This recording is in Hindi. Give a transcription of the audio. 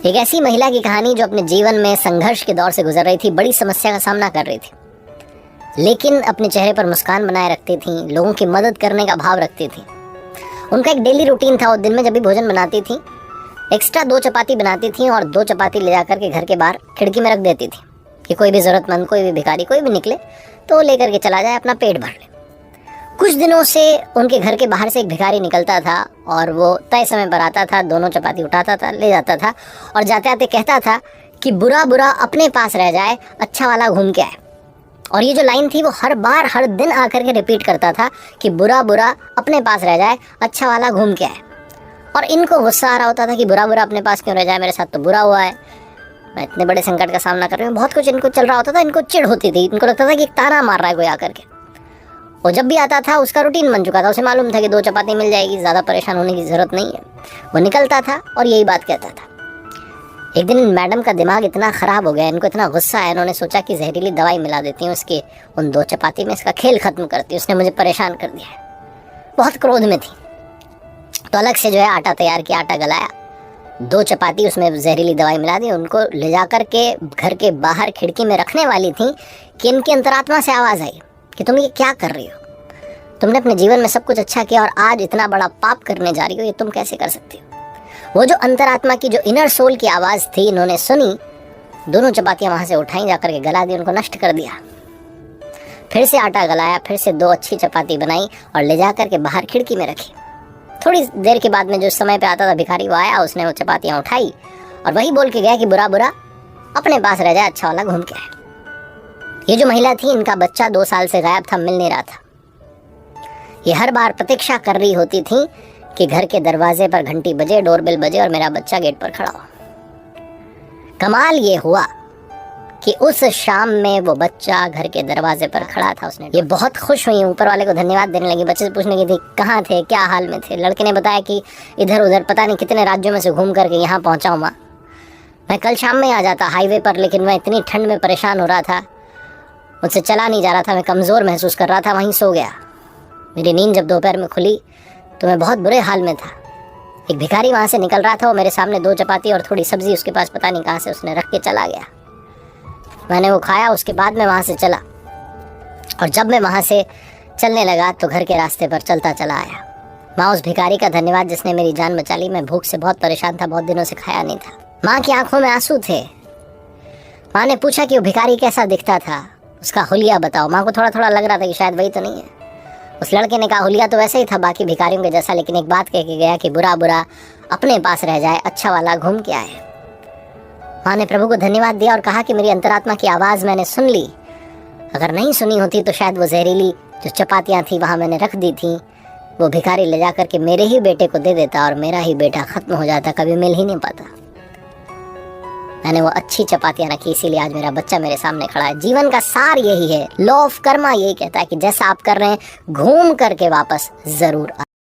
एक ऐसी महिला की कहानी जो अपने जीवन में संघर्ष के दौर से गुजर रही थी, बड़ी समस्या का सामना कर रही थी, लेकिन अपने चेहरे पर मुस्कान बनाए रखती थी, लोगों की मदद करने का भाव रखती थी। उनका एक डेली रूटीन था। वो दिन में जब भी भोजन बनाती थी, एक्स्ट्रा 2 चपाती बनाती थी और 2 चपाती ले जाकर के घर के बाहर खिड़की में रख देती थी कि कोई भी ज़रूरतमंद, कोई भी भिखारी, कोई भी निकले तो लेकर के चला जाए, अपना पेट भर ले। कुछ दिनों से उनके घर के बाहर से एक भिखारी निकलता था और वो तय समय पर आता था, दोनों चपाती उठाता था, ले जाता था और जाते आते कहता था कि बुरा बुरा अपने पास रह जाए, अच्छा वाला घूम के आए। और ये जो लाइन थी वो हर बार हर दिन आकर के रिपीट करता था कि बुरा बुरा अपने पास रह जाए, अच्छा वाला घूम के आए। और इनको गुस्सा आ रहा होता था कि बुरा बुरा अपने पास क्यों रह जाए, मेरे साथ तो बुरा हुआ है, मैं इतने बड़े संकट का सामना कर रही हूँ। बहुत कुछ इनको चल रहा होता था। इनको चिढ़ होती थी, इनको लगता था कि एक ताना मार रहा है कोई आकर के। वो जब भी आता था उसका रूटीन बन चुका था, उसे मालूम था कि 2 चपाती मिल जाएगी, ज़्यादा परेशान होने की ज़रूरत नहीं है। वो निकलता था और यही बात कहता था। एक दिन मैडम का दिमाग इतना ख़राब हो गया, इनको इतना गुस्सा आया, इन्होंने सोचा कि जहरीली दवाई मिला देती हूँ उसके उन 2 चपाती में, इसका खेल ख़त्म करती हूँ, उसने मुझे परेशान कर दिया है। बहुत क्रोध में थी तो अलग से जो है आटा तैयार किया, आटा गलाया, 2 चपाती उसमें जहरीली दवाई मिला दी, उनको ले जा कर के घर के बाहर खिड़की में रखने वाली थी कि इनकी अंतरात्मा से आवाज़ आई कि तुम ये क्या कर रही हो, तुमने अपने जीवन में सब कुछ अच्छा किया और आज इतना बड़ा पाप करने जा रही हो, ये तुम कैसे कर सकती हो। वो जो अंतरात्मा की, जो इनर सोल की आवाज़ थी, इन्होंने सुनी, दोनों चपातियाँ वहाँ से उठाई, जाकर के गला दी, उनको नष्ट कर दिया। फिर से आटा गलाया, फिर से 2 अच्छी चपाती बनाई और ले जा कर के बाहर खिड़की में रखी। थोड़ी देर के बाद में जो समय पे आता था भिखारी, वो आया, उसने वो चपातियाँ उठाई और वही बोल के गया कि बुरा बुरा अपने पास रह जाए, अच्छा वाला घूम के आए। ये जो महिला थी, इनका बच्चा 2 साल से गायब था, मिल नहीं रहा था। ये हर बार प्रतीक्षा कर रही होती थी कि घर के दरवाजे पर घंटी बजे, डोरबेल बजे और मेरा बच्चा गेट पर खड़ा हो। कमाल ये हुआ कि उस शाम में वो बच्चा घर के दरवाजे पर खड़ा था। उसने, ये बहुत खुश हुई, ऊपर वाले को धन्यवाद देने लगी। बच्चे से पूछने की थी कहाँ थे, क्या हाल में थे। लड़के ने बताया कि इधर उधर पता नहीं कितने राज्यों में से घूम करके यहाँ पहुँचा हूँ माँ, मैं कल शाम में आ जाता हाईवे पर, लेकिन मैं इतनी ठंड में परेशान हो रहा था, मुझसे चला नहीं जा रहा था, मैं कमज़ोर महसूस कर रहा था, वहीं सो गया। मेरी नींद जब दोपहर में खुली तो मैं बहुत बुरे हाल में था। एक भिखारी वहाँ से निकल रहा था, वो मेरे सामने 2 चपाती और थोड़ी सब्ज़ी उसके पास पता नहीं कहाँ से उसने रख के चला गया। मैंने वो खाया, उसके बाद मैं वहाँ से चला और जब मैं वहाँ से चलने लगा तो घर के रास्ते पर चलता चला आया। माँ उस भिखारी का धन्यवाद जिसने मेरी जान बचा ली। मैं भूख से बहुत परेशान था, बहुत दिनों से खाया नहीं था। माँ की आंखों में आंसू थे। माँ ने पूछा कि वो भिखारी कैसा दिखता था, उसका हुलिया बताओ। माँ को थोड़ा थोड़ा लग रहा था कि शायद वही तो नहीं है। उस लड़के ने कहा हुलिया तो वैसे ही था बाकी भिखारियों के जैसा, लेकिन एक बात कह के गया कि बुरा बुरा अपने पास रह जाए, अच्छा वाला घूम के आए। माँ ने प्रभु को धन्यवाद दिया और कहा कि मेरी अंतरात्मा की आवाज़ मैंने सुन ली। अगर नहीं सुनी होती तो शायद वो जहरीली जो चपातियाँ थी वहाँ मैंने रख दी थी, वो भिखारी ले जा कर के मेरे ही बेटे को दे देता और मेरा ही बेटा ख़त्म हो जाता, कभी मिल ही नहीं पाता। मैंने वो अच्छी चपातियाँ रखी, इसीलिए आज मेरा बच्चा मेरे सामने खड़ा है। जीवन का सार यही है, लॉ ऑफ कर्मा यही कहता है कि जैसा आप कर रहे हैं घूम करके वापस ज़रूर